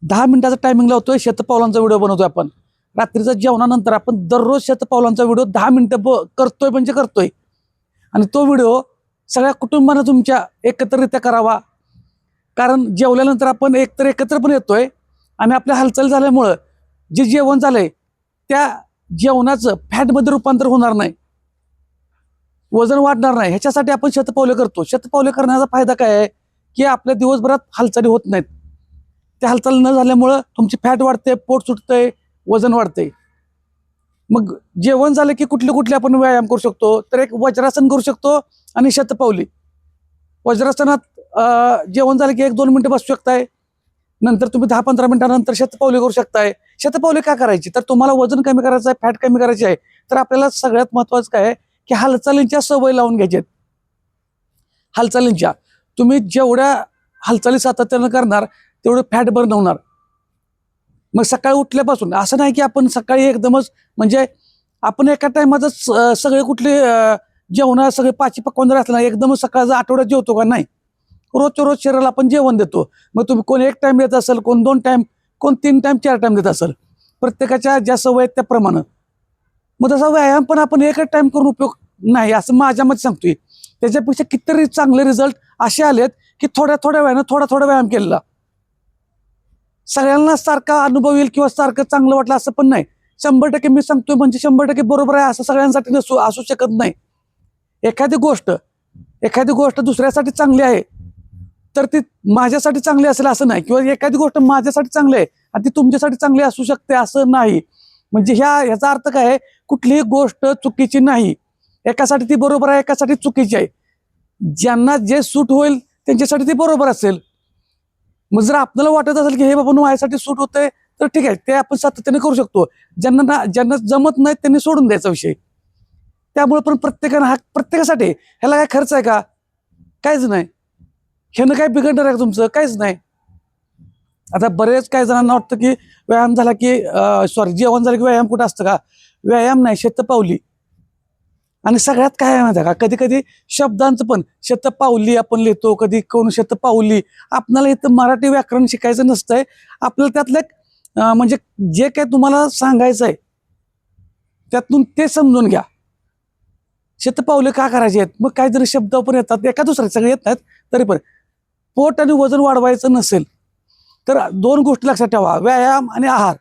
10 मिनिटाचा टायमिंग लावतोय, शतपावलांचा व्हिडिओ बनवतोय आपण. रात्रीचा जेवणानंतर आपण दररोज शतपावलांचा व्हिडिओ 10 मिनिटं करतोय म्हणजे करतोय. आणि तो व्हिडिओ सगळ्या कुटुंबानं तुमच्या एकत्रित्या करावा. कारण जेवल्यानंतर आपण एकत्र पण येतोय आणि आपल्या हालचाल झाल्यामुळं जे जेवण झालंय त्या जेवणाचं फॅटमध्ये रूपांतर होणार नाही, वजन वाढणार नाही. ह्याच्यासाठी आपण शतपावले करतो. शतपावले करण्याचा फायदा काय आहे की आपल्या दिवसभरात हालचाली होत नाहीत. त्या हालचाल न झाल्यामुळं तुमची फॅट वाढते, पोट सुटतंय, वजन वाढतंय. मग जेवण झालं की कुठले कुठले आपण व्यायाम करू शकतो, तर एक वज्रासन करू शकतो आणि शतपावली. वज्रासनात जेवण झालं की 1-2 मिनिटं बसू शकताय. नंतर तुम्ही 10-15 मिनिटानंतर शतपावली करू शकताय. शतपावली का करायची, तर तुम्हाला वजन कमी करायचं आहे, फॅट कमी करायची आहे, तर आपल्याला सगळ्यात महत्वाचं काय आहे की हालचालींच्या सवय लावून घ्यायच्या आहेत. हालचालींच्या तुम्ही जेवढ्या हालचाली सातत्यानं करणार तेवढं फॅट बर्न होणार. मग सकाळी उठल्यापासून असं नाही की आपण सकाळी एकदमच म्हणजे आपण एका टायमातच सगळे कुठले जेवण सगळे पाची पकवान जर असलं ना, एकदमच सकाळचा आठवड्यात जेवतो का, नाही. रोजच्या रोज शरीराला आपण जेवण देतो. मग तुम्ही कोण 1 टाइम देत असेल, कोण 2 टाइम, कोण 3 टाइम 4 टाइम देत असेल. प्रत्येकाच्या ज्या सवय आहेत त्याप्रमाणे. मग तसा व्यायाम पण आपण एकच टाइम करून उपयोग नाही, असं माझ्या मते सांगतोय. त्याच्यापेक्षा कितीतरी चांगले रिझल्ट असे आलेत की थोड्या वेळानं थोडा व्यायाम केलेला सगळ्यांना सारखा अनुभव येईल किंवा सारखं चांगलं वाटलं असं पण नाही. 100% मी सांगतोय म्हणजे 100% बरोबर आहे असं सगळ्यांसाठी असू शकत नाही. एखादी गोष्ट दुसऱ्यासाठी चांगली आहे तर ती माझ्यासाठी चांगली असेल असं नाही, किंवा एखादी गोष्ट माझ्यासाठी चांगली आहे आणि ती तुमच्यासाठी चांगली असू शकते असं नाही. म्हणजे ह्याचा अर्थ काय आहे, कुठलीही गोष्ट चुकीची नाही. एकासाठी ती बरोबर आहे, एकासाठी चुकीची आहे. ज्यांना जे सूट होईल त्यांच्यासाठी ती बरोबर असेल. मग जर आपल्याला वाटत असेल की हे बाबा माझ्यासाठी सूट होतंय तर ठीक आहे, ते आपण सातत्याने करू शकतो. ज्यांना जमत नाही त्यांनी सोडून द्यायचा विषय. त्यामुळे पण प्रत्येकासाठी ह्याला काय खर्च आहे का, काहीच नाही. ह्यानं काय बिघडणार आहे तुमचं, काहीच नाही. आता बरेच काही जणांना वाटतं की व्यायाम झाला की जेवण झालं की व्यायाम कुठं असतं का, व्यायाम नाही, शतपावली. आणि सगळ्यात काय आहे माहिती आहे का, कधी कधी शब्दांचं पण शतपावली आपण लिहितो, कधी कोण शतपावली. आपल्याला इथं मराठी व्याकरण शिकायचं नसतंय. आपल्याला त्यातलं म्हणजे जे काय तुम्हाला सांगायचं आहे त्यातून ते समजून घ्या. शतपावले का करायचे आहेत, मग काहीतरी शब्द पण येतात, एका दुसऱ्या सगळे येत नाहीत तरी पण. पोट आणि वजन वाढवायचं नसेल तर 2 गोष्टी लक्षात ठेवा, व्यायाम आणि आहार.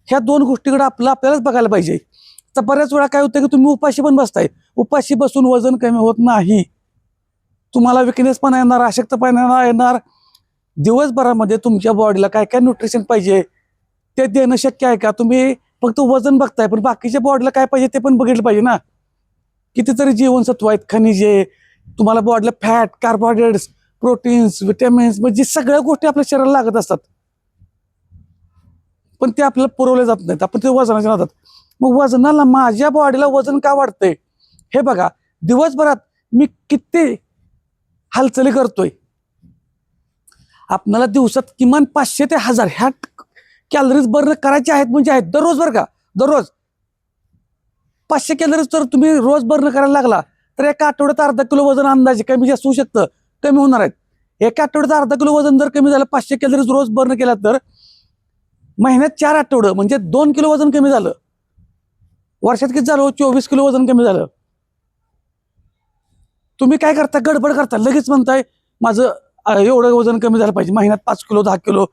ह्या 2 गोष्टीकडे आपल्यालाच बघायला पाहिजे. तर बऱ्याच वेळा काय होतं की तुम्ही उपाशी पण बसताय. उपाशी बसून वजन कमी होत नाही. तुम्हाला विकनेस पण येणार, अशक्तपणा येणार. दिवसभरामध्ये तुमच्या बॉडीला काय काय न्यूट्रिशन पाहिजे ते देणं शक्य आहे का. तुम्ही फक्त वजन बघताय पण बाकीच्या बॉडीला काय पाहिजे ते पण बघितलं पाहिजे ना. कितीतरी जीवनसत्व आहेत, खनिजे, तुम्हाला बॉडीला फॅट, कार्बोहायड्रेट्स, प्रोटीन्स, विटॅमिन्स, म्हणजे सगळ्या गोष्टी आपल्या शरीराला लागत असतात, पण ते आपल्याला पुरवले जात नाहीत. आपण ते वजनाच्या नादात. मग वजनाला, माझ्या बॉडीला वजन का वाढतंय हे बघा. दिवसभरात मी किती हालचाली करतोय. आपल्याला दिवसात किमान 500 ते 1000 ह्या कॅलरीज बर्न करायच्या आहेत, म्हणजे आहेत दररोज. बरं का, दररोज 500 कॅलरीज जर तुम्ही रोज बर्न करायला लागला तर एका आठवड्यात अर्धा किलो वजन अंदाजे कमी जास्त होऊ शकतं, कमी होणार आहेत. एका आठवड्यात अर्धा किलो वजन जर कमी झालं, 500 कॅलरीज रोज बर्न केला, तर महिन्यात 4 आठवडं म्हणजे 2 किलो वजन कमी झालं. वर्षात किती झालं, 24 किलो वजन कमी झालं. तुम्ही काय करता, गडबड करता, लगेच म्हणताय माझं एवढं वजन कमी झालं पाहिजे, महिन्यात 5 किलो 10 किलो.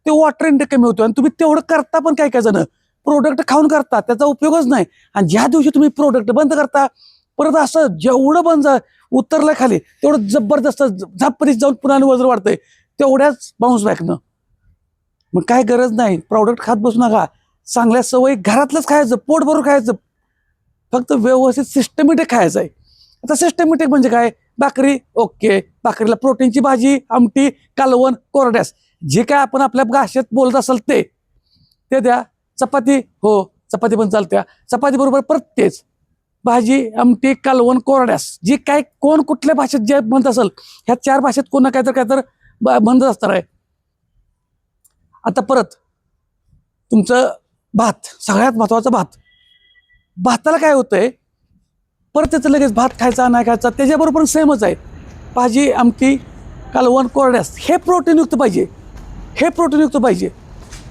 ते वॉटर इंटेक कमी होतो आणि तुम्ही तेवढं करता पण काय जण प्रोडक्ट खाऊन करता, त्याचा उपयोगच नाही. आणि ज्या दिवशी तुम्ही प्रोडक्ट बंद करता, परत असं जेवढं बंद उतरलं खाली तेवढं जबरदस्त झपाटीत जाऊन पुन्हा वजन वाढतंय, तेवढ्याच बाउन्स बॅकनं. मग काय गरज नाही, प्रोडक्ट खात बसू नका. चांगल्या सवयी घरातलंच खायचं, पोट भरून खायचं, फक्त व्यवस्थित सिस्टमॅटिक खायचं आहे. आता सिस्टमॅटिक म्हणजे काय, भाकरी ओके, भाकरीला प्रोटीनची भाजी, आमटी, कालवण, कोरड्यास, जे काय आपण आपल्या भाषेत बोलत असेल ते द्या. चपाती, हो चपाती पण चालत्या, चपाती बरोबर परत तेच, भाजी, आमटी, कालवण, कोरड्यास, जे काय कोण कुठल्या भाषेत जे म्हणत असेल, ह्या 4 भाषेत कोण काय तर म्हणत असणार आहे. आता परत तुमचं भात, सगळ्यात महत्वाचा भात. भाताला काय होतंय, परत त्याचं लगेच भात खायचा नाही खायचा, त्याच्याबरोबर सेमच आहे. भाजी, आमटी, कालवण, कोरड्यास, हे प्रोटीनयुक्त पाहिजे. हे प्रोटीनयुक्त पाहिजे.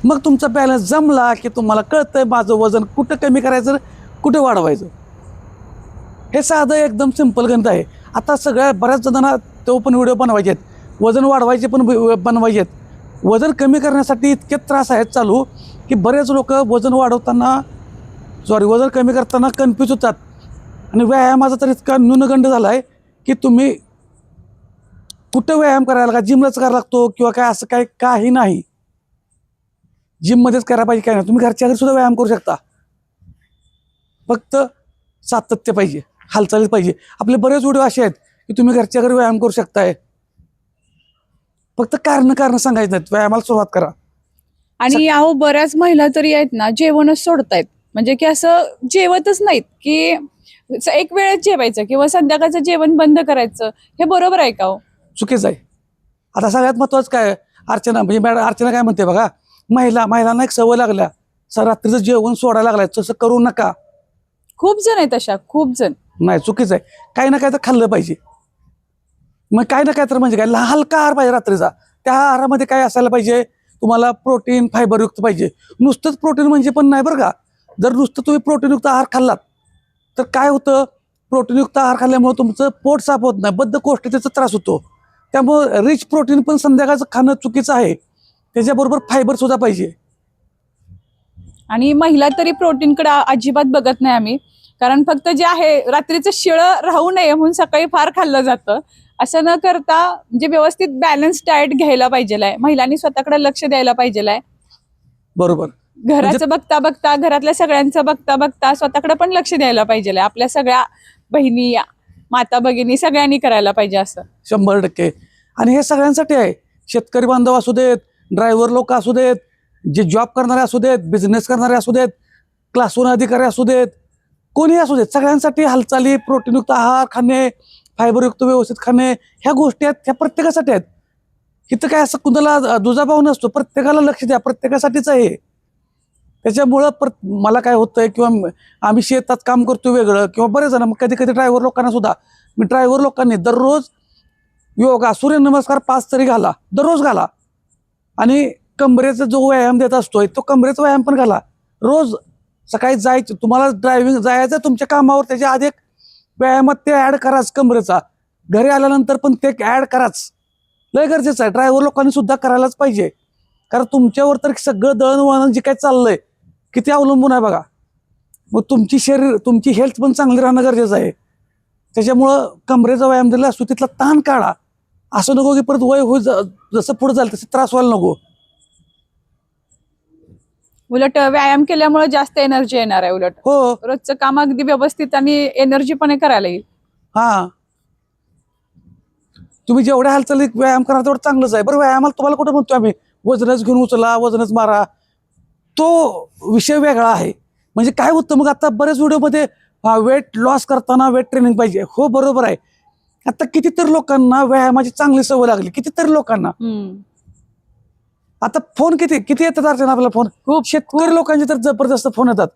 मग तुमचा बॅलन्स जमला की तुम्हाला कळतंय माझं वजन कुठं कमी करायचं, कुठं वाढवायचं. हे साधं एकदम सिंपल गणित आहे. आता सगळ्या बऱ्याच जणांना तो पण व्हिडिओ बनवायचे आहेत, वजन वाढवायचे पण बनवायचे आहेत. वजन कमी करण्यासाठी इतके त्रास आहेत चालू की बरेच लोक वजन वजन कमी करताना कन्फ्यूज होतात. आणि व्यायामाचा तर इतका न्यूनगंड झाला आहे की तुम्ही कुठं व्यायाम करायला का जिमलाच करायला लागतो किंवा काय असं काय काही नाही. जिममध्येच करायला पाहिजे काय नाही, तुम्ही घरच्या घरी सुद्धा व्यायाम करू शकता. फक्त सातत्य पाहिजे, हालचाली पाहिजे. आपले बरेच व्हिडिओ असे आहेत की तुम्ही घरच्या घरी व्यायाम करू शकताय. फक्त कारण सांगायचं नाहीत, व्यायामाला सुरुवात करा. आणि अहो बऱ्याच महिला तरी आहेत ना जेवणच सोडतायत, म्हणजे की असं जेवतच नाहीत की एक वेळच जेवायचं किंवा संध्याकाळचं जेवण बंद करायचं. हे बरोबर आहे का हो? चुकीचं आहे. आता सगळ्यात महत्त्वाचं काय अर्चना, म्हणजे मॅडम अर्चना काय म्हणते बघा, महिलांना एक सवय लागल्या, रात्रीचं जेवण सोडायला लागलाय, तसं करू नका. खूप जण आहेत अशा, खूप जण. नाही, चुकीचं आहे. काही ना काही तर खाल्लं पाहिजे. मग काही ना काय तर म्हणजे काय, हलका आहार पाहिजे रात्रीचा. त्या आहारामध्ये काय असायला पाहिजे, तुम्हाला प्रोटीन फायबरयुक्त पाहिजे. नुसतंच प्रोटीन म्हणजे पण नाही बरं का. जर नुसतं तुम्ही प्रोटीनयुक्त आहार खाल्लात तर काय होतं, प्रोटीनयुक्त आहार खाल्ल्यामुळे तुमचं पोट साफ होत नाही, बद्धकोष्ठतेचा त्रास होतो. त्यामुळं रिच प्रोटीन पण संध्याकाळचं खाणं चुकीचं आहे. त्याच्याबरोबर फायबर सुद्धा पाहिजे. आणि महिला तरी प्रोटीनकडे अजिबात बघत नाही आम्ही, कारण फक्त जे आहे रात्रीचं शिळं राहू नये म्हणून सकाळी फार खाल्लं जातं. असं न करता म्हणजे व्यवस्थित बॅलन्स डाएट घ्यायला पाहिजे आहे. महिलांनी स्वतःकडे लक्ष द्यायला पाहिजे आहे. बरोबर. घराचं बघता बघता, घरातल्या सगळ्यांचं बघता बघता स्वतःकडे पण लक्ष द्यायला पाहिजे आहे. आपल्या सगळ्या बहिणी, माता भगिनी सगळ्यांनी करायला पाहिजे असं. 100%. आणि हे सगळ्यांसाठी आहे. शेतकरी बांधव असू देत, ड्रायव्हर लोक असू देत, जे जॉब करणारे असू देत, बिझनेस करणारे असू देत, क्लास 1 अधिकारी असू देत, कोणी असू देत, सगळ्यांसाठी हालचाली, प्रोटीनयुक्त आहार खाणे, फायबरयुक्त व्यवस्थित खाणे, ह्या गोष्टी आहेत, ह्या प्रत्येकासाठी आहेत. इथं काय असं कुणाला दुजाभाव नसतो, प्रत्येकाला लक्ष द्या, प्रत्येकासाठीच आहे. त्याच्यामुळं मला काय होतंय, किंवा आम्ही शेतात काम करतो वेगळं, किंवा बरेच जण, कधी कधी ड्रायव्हर लोकांना सुद्धा मी ड्रायव्हर लोकांनी दररोज योगा, सूर्यनमस्कार 5 तरी घाला, दररोज घाला. आणि कमरेचा जो व्यायाम देत असतोय तो कमरेचा व्यायाम पण घाला. रोज सकाळी जायचं, तुम्हाला ड्रायव्हिंग जायचं तुमच्या कामावर, त्याच्या आधी एक व्यायामात ते ॲड कराच कमरेचा. घरी आल्यानंतर पण ते ॲड कराच, लय गरजेचं आहे. ड्रायव्हर लोकांनी सुद्धा करायलाच पाहिजे, कारण तुमच्यावर तर सगळं दळणवळण जे काय चाललंय किती अवलंबून आहे बघा. मग तुमची हेल्थ पण चांगली राहणं गरजेचं आहे. त्याच्यामुळं कमरेचा व्यायाम दिला असतो, तिथला ताण काढा. असं नको की परत वय होई जसं पुढे झालं तसं त्रास व्हायला नको. उलट व्यायाम केल्यामुळे जास्त एनर्जी येणार आहे. उलट हो, रोजचं काम अगदी व्यवस्थित आणि एनर्जी पण करायला येईल. हा, तुम्ही जेवढ्या हालचाली व्यायाम करा तेवढं चांगलंच आहे. बरं, व्यायामाला तुम्हाला कुठं म्हणतो आम्ही वजनच घेऊन उचला, वजनच मारा, तो विषय वेगळा आहे. म्हणजे काय होतं मग, आता बरेच व्हिडिओमध्ये वेट लॉस करताना वेट ट्रेनिंग पाहिजे. हो, बरोबर आहे. आता कितीतरी लोकांना व्यायामाची चांगली सवय लागली, कितीतरी लोकांना. आता फोन किती येतात अर्चना आपला, फोन खूप शेतकरी लोकांचे तर जबरदस्त फोन येतात.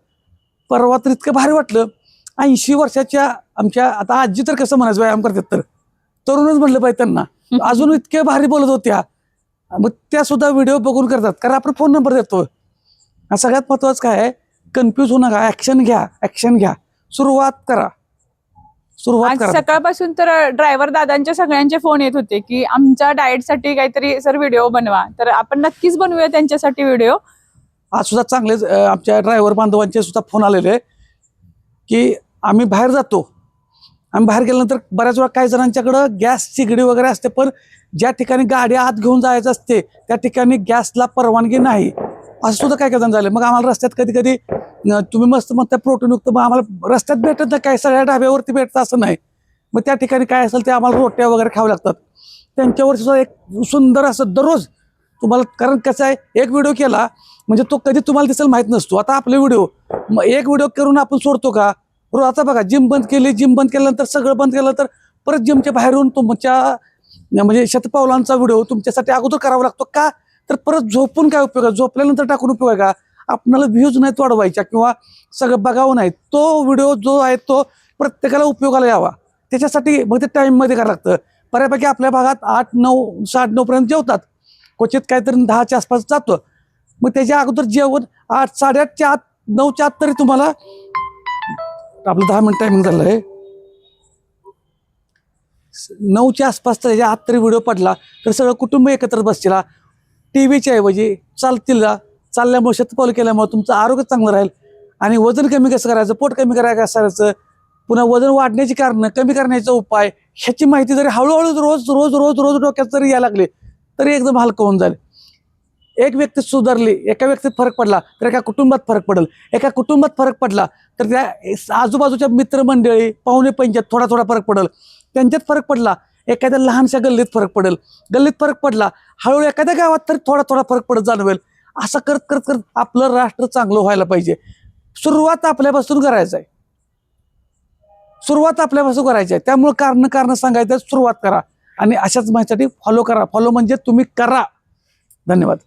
परवा तर इतकं भारी वाटलं, 80 वर्षाच्या आमच्या, आता आजी तर कसं म्हणायचं व्यायाम करतात, तर तरुणच म्हणलं पाहिजे त्यांना, अजून इतके भारी बोलत होत्या. मग त्या सुद्धा व्हिडिओ बघून करतात, कारण आपण फोन नंबर देतो. सगळ्यात महत्वाचं काय आहे, कन्फ्यूज होऊ नका, ऍक्शन घ्या, सुरुवात करा. सकाळपासून तर ड्रायव्हर दादांच्या सगळ्यांचे फोन येत होते की आमच्या डाएटसाठी काहीतरी सर व्हिडिओ बनवा. तर आपण नक्कीच बनवूया त्यांच्यासाठी व्हिडिओ. आज सुद्धा चांगलेच आमच्या ड्रायव्हर बांधवांचे सुद्धा फोन आलेले की आम्ही बाहेर जातो, आम्ही बाहेर गेल्यानंतर बऱ्याच वेळा काही जणांच्याकडं गॅस शेगडी वगैरे असते, पण ज्या ठिकाणी गाडी आत घेऊन जायचं असते त्या ठिकाणी गॅसला परवानगी नाही, असं सुद्धा काय जण झालं. मग आम्हाला रस्त्यात कधी कधी तुम्ही मस्त म्हणता प्रोटीनयुक्त, मग आम्हाला रस्त्यात भेटत नाही, काय सगळ्या ढाब्यावरती भेटतं असं नाही. मग त्या ठिकाणी काय असेल ते आम्हाला रोट्या वगैरे खावं लागतात. त्यांच्यावर सुद्धा एक सुंदर असं दररोज तुम्हाला, कारण कसं आहे, एक व्हिडिओ केला म्हणजे तो कधी तुम्हाला दिसेल माहीत नसतो. आता आपले व्हिडिओ एक व्हिडिओ करून आपण सोडतो का? बरोबर. आता बघा, जिम बंद केल्यानंतर सगळं बंद केल्यानंतर परत जिमच्या बाहेरून तुमच्या म्हणजे शतपावलांचा व्हिडिओ तुमच्यासाठी अगोदर करावा लागतो का? तर परत झोपून काय उपयोग आहे, झोपल्यानंतर टाकून उपयोग आहे का? आपल्याला व्ह्यूज नाहीत वाढवायच्या किंवा सगळं बघावं नाही, तो व्हिडिओ जो आहे तो प्रत्येकाला उपयोगाला यावा, त्याच्यासाठी मग ते टाईममध्ये करावं लागतं. बऱ्यापैकी आपल्या भागात 8, 9, 8:30 पर्यंत जेवतात. क्वचित काहीतरी 10च्या आसपास जातो. मग त्याच्या अगोदर जेवण 8, 8:30च्या आत, 9च्या आत तरी तुम्हाला, आपलं 10 मिनिट टायमिंग झालं आहे, 9च्या आसपास त्याच्या आत तरी व्हिडिओ पडला तर सगळं कुटुंब एकत्र बसतील. टीव्हीच्या ऐवजी चालल्यामुळे, शतपावली केल्यामुळे तुमचं आरोग्य चांगलं राहील. आणि वजन कमी कसं करायचं, पोट कमी कसं करायचं, पुन्हा वजन वाढण्याची कारणं, कमी करण्याचा उपाय, ह्याची माहिती जरी हळूहळू रोज रोज रोज रोज डोक्यात जरी यायला लागले तरी एकदम हलकं होऊन जाईल. एक व्यक्ती सुधारली, एका व्यक्तीत फरक पडला तर एका कुटुंबात फरक पडेल. एका कुटुंबात फरक पडला तर त्या आजूबाजूच्या मित्रमंडळी, पाहुणे पंचायत थोडा थोडा फरक पडेल. त्यांच्यात फरक पडला, एखाद्या लहानशा गल्लीत फरक पडेल. गल्लीत फरक पडला, हळूहळू एखाद्या गावात तरी थोडा थोडा फरक पडत जाणवेल. असं करत करत करत आपलं राष्ट्र चांगलं व्हायला पाहिजे. सुरुवात आपल्यापासून करायचं आहे. सुरुवात आपल्यापासून करायची आहे. त्यामुळे कारण सांगायचं, सुरुवात करा आणि अशाच माहितीसाठी फॉलो करा. फॉलो म्हणजे तुम्ही करा. धन्यवाद.